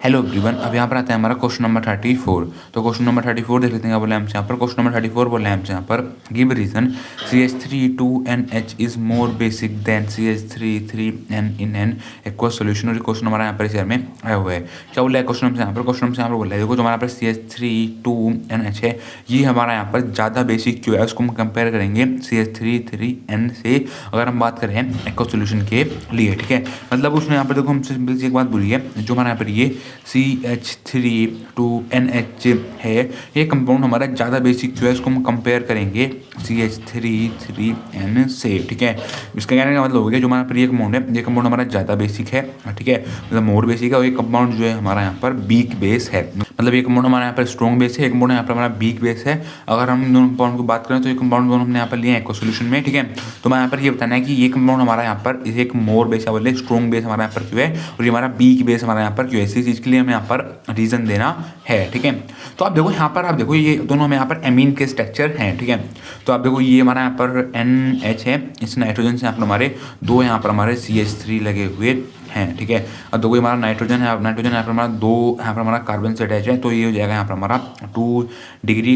Hello everyone, अब यहाँ पर आता है हमारा क्वेश्चन नंबर 34। तो क्वेश्चन नंबर 34 देख लेते हैं क्या बोला है हमसे यहाँ पर। क्वेश्चन नंबर 34 बोला है हमसे यहाँ पर, give reason CH3 2NH is more basic than CH3 3N in an aqua solution. और क्वेश्चन हमारा यहाँ पर इस में आया हुआ है। क्या बोला है क्वेश्चन हमसे यहाँ पर? क्वेश्चन हमसे यहाँ पर बोला है देखो, जो हमारा पर CH3 2NH है, ये हमारा यहाँ पर ज़्यादा बेसिक क्यों है, उसको हम कंपेयर करेंगे CH3 3N से, अगर हम बात करें एक्वा सोल्यूशन के लिए। ठीक है, मतलब उसने यहाँ पर देखो हमसे सिंपल सी एक बात बोली है, जो हमारे यहाँ पर ये CH3 2NH है, ये कंपाउंड हमारा ज़्यादा बेसिक जो है, इसको हम कंपेयर करेंगे CH3 3N से। ठीक है, इसका कहने का मतलब हो गया जो हमारा पर ये कंपाउंड है, ये कंपाउंड हमारा ज़्यादा बेसिक है। ठीक है, मतलब मोर बेसिक है, और ये कंपाउंड जो है हमारा यहाँ पर वीक बेस है। मतलब ये कंपाउंड हमारा यहाँ पर स्ट्रॉन्ग बेस है, एक कंपाउंड यहाँ पर हमारा वीक बेस है। अगर हम दोनों कंपाउंड की बात करें तो ये कंपाउंड दोनों हमने यहाँ पर लिए हैं एक्वा सोल्यूशन में। ठीक है, तो मैं यहाँ पर ये बताना है कि ये कंपाउंड हमारा यहाँ पर एक मोर बेस है, बोले स्ट्रॉन्ग बेस हमारा यहाँ पर क्यों है, और ये हमारा वीक बेस हमारा यहाँ पर क्यों है, इसी चीज़ के लिए हमें यहाँ पर रीजन देना है। ठीक है, तो आप देखो यहाँ पर, आप देखो ये दोनों हमें यहाँ पर एमीन के स्ट्रक्चर हैं। ठीक है, तो आप देखो ये हमारा यहाँ पर NH है, इस नाइट्रोजन से यहाँ पर हमारे दो यहाँ पर हमारे CH3 लगे हुए हैं। ठीक है, अब देखो हमारा नाइट्रोजन है, नाइट्रोजन यहाँ पर हमारा दो यहाँ पर हमारा कार्बन से अटैच है, तो ये हो जाएगा यहाँ पर हमारा 2 डिग्री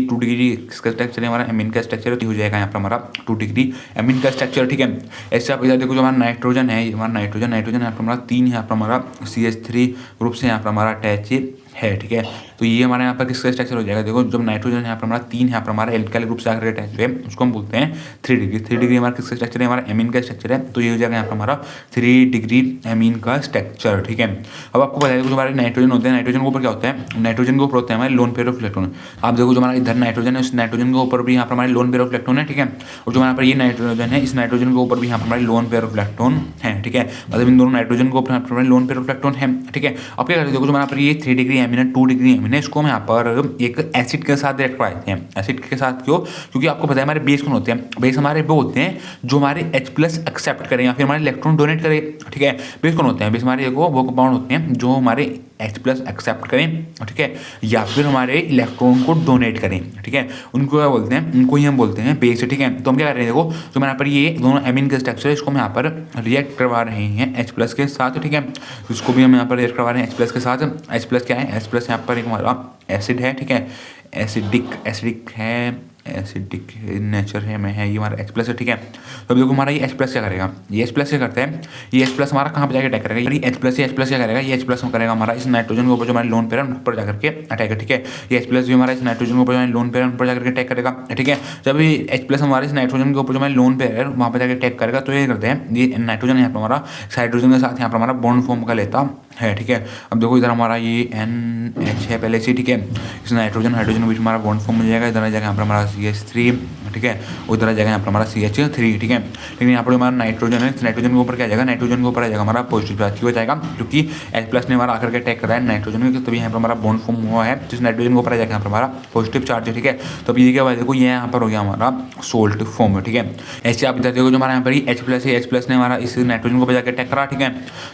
इसका स्ट्रक्चर है, हमारा एमीन का स्ट्रक्चर है, तो हो जाएगा यहाँ पर हमारा 2 डिग्री एमीन का स्ट्रक्चर। ठीक है, ऐसे आप इधर देखो जो हमारा नाइट्रोजन है, हमारा नाइट्रोजन यहाँ पर हमारा 3 यहाँ पर हमारा CH3 ग्रुप से यहाँ पर हमारा अटैच है। ठीक है, तो ये हमारे यहाँ पर किसका स्ट्रक्चर हो जाएगा, देखो जब नाइट्रोजन यहाँ पर हमारा 3 यहाँ पर हमारा एल्काइल ग्रुप से आकर अटैच है, उसको हम बोलते हैं 3 डिग्री। 3 डिग्री हमारा किसका स्ट्रक्चर है, हमारा एमीन का स्ट्रक्चर है, तो ये हो जाएगा यहाँ पर हमारा 3 डिग्री एमीन का स्ट्रक्चर। ठीक है, अब आपको पता है जो हमारे नाइट्रोजन होते हैं, नाइट्रोजन के ऊपर क्या होता है, नाइट्रोजन के ऊपर होते हैं हमारे लोन पेयर ऑफ इलेक्ट्रॉन। आप देखो जो हमारा इधर नाइट्रोजन है, उस नाइट्रोजन के ऊपर भी यहाँ पर हमारे लोन पेयर ऑफ इलेक्ट्रॉन है। ठीक है, और जो हमारे पर ये नाइट्रोजन है, इस नाइट्रोजन के ऊपर भी यहाँ पर हमारे लोन पेयर ऑफ इलेक्ट्रॉन है। ठीक है, मतलब इन दोनों नाइट्रोजन के ऊपर लोन पेयर ऑफ इलेक्ट्रॉन है। ठीक है, अब क्या करते हैं, देखो जो हमारा पर ये 3 डिग्री एमीन है, 2 डिग्री एमीन है, इसको हम यहाँ पर एक एसिड के साथ रिएक्ट कराते हैं। एसिड के साथ क्यों? क्योंकि आपको पता है हमारे बेस कौन होते हैं, बेस हमारे वो होते हैं जो हमारे H+ एक्सेप्ट करें या फिर हमारे इलेक्ट्रॉन डोनेट करें। ठीक है, बेस कौन होते हैं, बेस हमारे वो कंपाउंड होते हैं जो हमारे H+ एक्सेप्ट करें, ठीक है, या फिर हमारे इलेक्ट्रॉन को डोनेट करें। ठीक है, उनको क्या बोलते हैं, उनको ही हम बोलते हैं बेस। ठीक है, तो हम क्या कर रहे हैं, देखो जो यहाँ पर ये दोनों एमीन के स्ट्रक्चर है, इसको हम यहाँ पर रिएक्ट करवा रहे हैं H+ के साथ। ठीक है, इसको भी हम यहाँ पर रिएक्ट करवा रहे हैं H+ के साथ। H+ क्या है, H+ यहाँ पर एक हमारा एसिड है। ठीक है, एसिडिक है, एसिडिक नेचर है में है, ये हमारा H+ है। ठीक है, तो अब देखो हमारा ये H+ क्या करेगा, ये H+ क्या करता है, ये H+ हमारा कहाँ पे जाकर अटैक करेगा, ये H+ क्या करेगा, ये H+ हम करेगा हमारा इस नाइट्रोजन के ऊपर जो हमारे लोन पेयर है उन पर जाकर के अटैक है। ठीक है, ये H+ भी हमारा इस नाइट्रोजन के ऊपर जो हमारे लोन पेयर है उन पर जाकर के अटैक करेगा। ठीक है, जब ये H+ हमारे इस नाइट्रोजन के ऊपर जो हमारे लोन पेयर है वहाँ पर जाकर अटैक करेगा, तो ये करते हैं, ये नाइट्रोजन यहाँ पर हमारा हाइड्रोजन के साथ यहाँ पर हमारा बॉन्ड फॉर्म कर लेता है। ठीक है, अब देखो इधर हमारा ये NH है पहले से। ठीक है, इस नाइट्रोजन हाइड्रोजन के बीच हमारा बॉन्ड फॉर्म हो जाएगा, इधर आ जाएगा यहाँ पर हमारा CH3। ठीक है, उधर आ जाएगा यहाँ पर हमारा CH3। ठीक है, लेकिन यहाँ पर हमारा नाइट्रोजन है, नाइट्रोजन के ऊपर क्या आ जाएगा, नाइट्रोजन के ऊपर आ जाएगा हमारा पॉजिटिव चार्ज। क्यों हो जाएगा, क्योंकि H+ ने हमारा आकर के अटैक करा है नाइट्रोजन में, तभी यहाँ पर हमारा बॉन्ड फॉर्म हुआ है, जिस नाइट्रोजन के ऊपर आ जाएगा यहाँ पर हमारा पॉजिटिव चार्ज है। ठीक है, तो अब ये क्या हुआ, देखो ये यहाँ पर हो गया हमारा सोल्ट फॉर्म। ठीक है, ऐसे आप इधर देखो जो हमारा यहाँ पर H+ है, H+ ने हमारा इस नाइट्रोजन को ऊपर जाकर अटैक करा। ठीक है,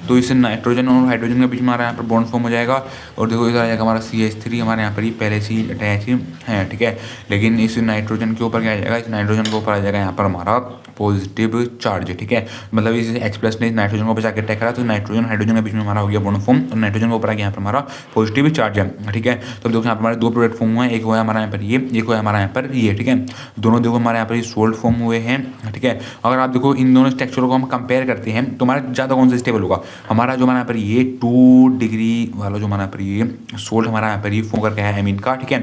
तो इस नाइट्रोजन और हाइड्रोजन के बीच में हमारा यहाँ पर बॉन्ड फॉर्म हो जाएगा, और देखो इधर आ जाएगा हमारा CH3 हमारे यहाँ पर ही पहले से ही अटैच है। ठीक है, लेकिन इस नाइट्रोजन के ऊपर क्या आ जाएगा, इस नाइट्रोजन के ऊपर आ जाएगा यहाँ पर हमारा पॉजिटिव चार्ज। ठीक है, मतलब इस H+ ने नाइट्रोजन को ऊपर जाकर अटैक करा, तो नाइट्रोजन हाइड्रोजन के बीच में हमारा हो गया बॉन्ड फॉर्म, और नाइट्रोजन के ऊपर आ गया यहाँ पर हमारा पॉजिटिव चार्ज है। ठीक है, तो देखो यहाँ पर हमारे दो प्रोडक्ट फॉर्म हुए हैं, एक हुआ है हमारा यहाँ पर ये, एक हुआ है हमारा यहाँ पर ये। ठीक है, दोनों देखो हमारे यहाँ पर सोल्ट फॉर्म हुए हैं। ठीक है, अगर आप देखो इन दोनों स्ट्रक्चरों को हम कंपेयर करते हैं तो हमारा ज़्यादा कौन सा स्टेबल होगा, हमारा जो हमारा यहाँ पर ये 2 डिग्री वाला जो हमारा यहाँ पर ये सोल्ट हमारा यहाँ पर ये फॉर्म करके है एमीन का। ठीक है,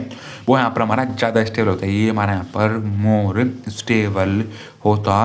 वो यहाँ पर हमारा ज़्यादा स्टेबल होता है, ये हमारा यहाँ पर मोर स्टेबल होता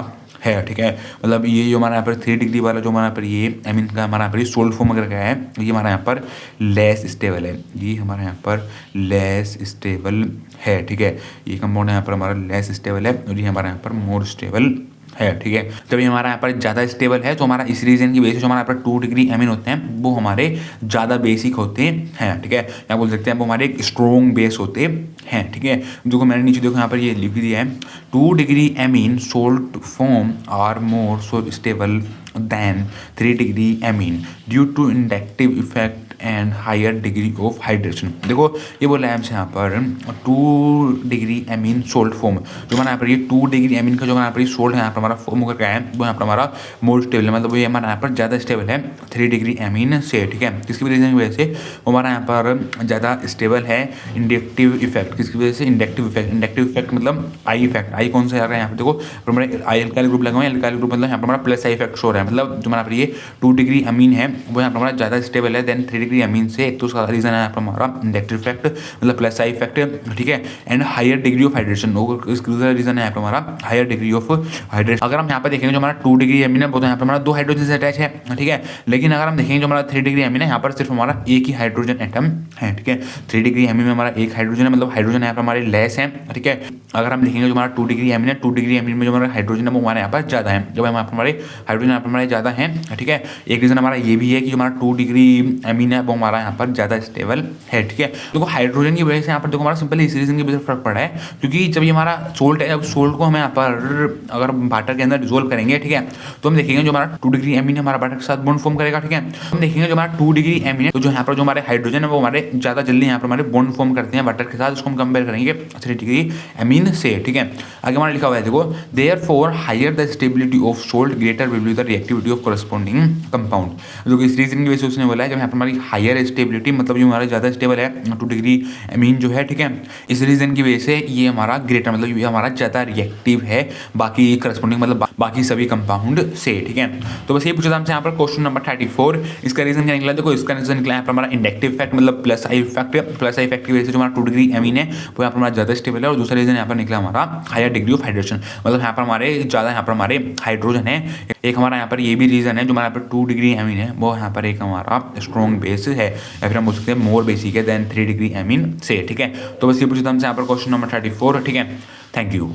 है। ठीक है, मतलब ये जो हमारा यहाँ पर 3 डिग्री वाला जो हमारा यहाँ पर ये एमीन का हमारा यहाँ पर सोल्ट फॉर्म अगर क्या है, ये हमारा यहाँ पर लेस स्टेबल है, ये हमारा यहाँ पर लेस स्टेबल है। ठीक है, ये कंपाउंड यहाँ पर हमारा लेस स्टेबल है, और ये हमारा यहाँ पर मोर स्टेबल है। ठीक है, जब ये हमारा यहाँ पर ज़्यादा स्टेबल है, तो हमारा इस रीजन की वजह से जो हमारे यहाँ पर 2 डिग्री एमीन होते हैं वो हमारे ज़्यादा बेसिक होते हैं। ठीक है, या बोल सकते हैं वो हमारे स्ट्रॉन्ग बेस होते हैं। ठीक है, देखो मैंने नीचे देखो यहाँ पर ये लिख दिया है, 2 degree amine salt form are more so stable than 3 degree amine due to inductive effect and higher degree of hydration. देखो ये बोला है हमसे यहाँ पर 2 डिग्री एमीन सोल्ट फॉर्म, जो हमारा यहाँ पर ये 2 डिग्री एमीन का जो हमारा यहाँ पर सोल्ट है यहाँ पर हमारा फॉर्म होकर क्या है, वो यहाँ पर हमारा मोर स्टेबल है, मतलब ये हमारा यहाँ पर ज़्यादा स्टेबल है 3 डिग्री एमीन से। ठीक है, किसकी रीजन की वजह से वो हमारा यहाँ पर ज़्यादा स्टेबल है। इंडक्टिव इफेक्ट किसकी वजह से, इंडक्टिव इफेक्ट। इंडक्टिव इफेक्ट मतलब आई इफेक्ट। आई कौन सा आ रहा है यहाँ पर, देखो हमारे आई एल्काइल ग्रुप लगा हुआ है, एल्काइल ग्रुप मतलब यहाँ पर हमारा प्लस आई इफेक्ट शो रहा है, मतलब जो हमारा पर ये 2 डिग्री एमीन है वो यहाँ पर हमारा ज़्यादा स्टेबल है देन 3 डिग्री एमीन से। एक तो उसका रीजन है यहाँ पर हमारा इंडक्टिव इफेक्ट मतलब प्लस आई इफेक्ट। ठीक है, and higher degree of hydration, इसका रीजन है यहाँ पर हमारा हायर डिग्री ऑफ हाइड्रेशन। अगर हम यहाँ पर देखेंगे जो हमारा 2 डिग्री एमीन है वो तो यहाँ पर हमारा 2 हाइड्रोजन से अटैच है। ठीक है, लेकिन अगर हम देखेंगे जो हमारा 3 डिग्री एमीन है यहाँ पर सिर्फ हमारा एक ही हाइड्रोजन एटम है। ठीक है, 3 डिग्री एमीन में हमारा एक हाइड्रोजन है, मतलब हाइड्रोजन यहाँ पर हमारे लेस है। ठीक है, अगर हम देखेंगे जो हमारा 2 डिग्री एमीन है, 2 डिग्री एमीन में जो हमारा हाइड्रोजन है वो हमारे यहाँ पर ज़्यादा है, जब हमारे हाइड्रोजन यहाँ पर हमारे ज़्यादा है। ठीक है, एक रीज़न हमारा ये भी है कि जो हमारा 2 डिग्री एमीन है वो हमारा यहाँ पर ज़्यादा स्टेबल है। ठीक है, देखो हाइड्रोजन की वजह से यहाँ पर देखो हमारा सिंपल इस रीजन की वजह से फर्क पड़ा है, क्योंकि जब ये हमारा सोल्ट है, जब सोल्ट को हमें यहाँ पर अगर वाटर के अंदर डिजोल्व करेंगे, ठीक है, तो हम देखेंगे जो हमारा 2 डिग्री एमीन है हमारा वाटर के साथ बॉन्ड फॉर्म करेगा। ठीक है, हम देखेंगे जो हमारा 2 डिग्री एमीन है तो जो यहाँ पर जो हमारे हाइड्रोजन है वो हमारे ज़्यादा जल्दी यहाँ पर हमारे बॉन्ड फॉर्म करते हैं वाटर के साथ, उसको हम कंपेयर करेंगे 3 डिग्री एमीन से। ठीक है, आगे हमारा लिखा हुआ है देखो therefore higher the stability of salt greater will be the reactivity of corresponding compound. जो इस रीजन की वजह से उसने बोला है जब यहाँ पर हमारी हायर स्टेबिलिटी मतलब जो हमारा ज़्यादा स्टेबल है 2 डिग्री एमीन जो है। ठीक है, इस रीजन की वजह से ये हमारा ग्रेटर मतलब ये हमारा ज़्यादा रिएक्टिव है बाकी करस्पॉन्डिंग मतलब बाकी सभी कंपाउंड से। ठीक है, तो बस ये पूछा था हमसे यहाँ पर क्वेश्चन नंबर 34। इसका रीजन क्या निकला, देखो इसका रीजन निकला यहाँ पर हमारा इंडक्टिव इफेक्ट मतलब plus I effect. Plus I effect की वजह से जो हमारा 2 डिग्री एमीन है वो यहाँ पर हमारा ज़्यादा स्टेबल है, और दूसरा रीजन यहाँ पर निकला हमारा हायर डिग्री ऑफ हाइड्रेशन, मतलब यहाँ पर हमारे ज़्यादा यहाँ पर हमारे हाइड्रोजन है। एक हमारा यहाँ पर ये भी रीजन है जो हमारा यहाँ पर 2 डिग्री एमीन है वो यहाँ पर एक हमारा स्ट्रॉन्ग बेस है, या फिर हम बोल सकते हैं मोर बेसिक है देन 3 डिग्री एमीन से। ठीक है, तो बस ये पूछा था हमसे यहाँ पर क्वेश्चन नंबर 34। ठीक है, थैंक यू।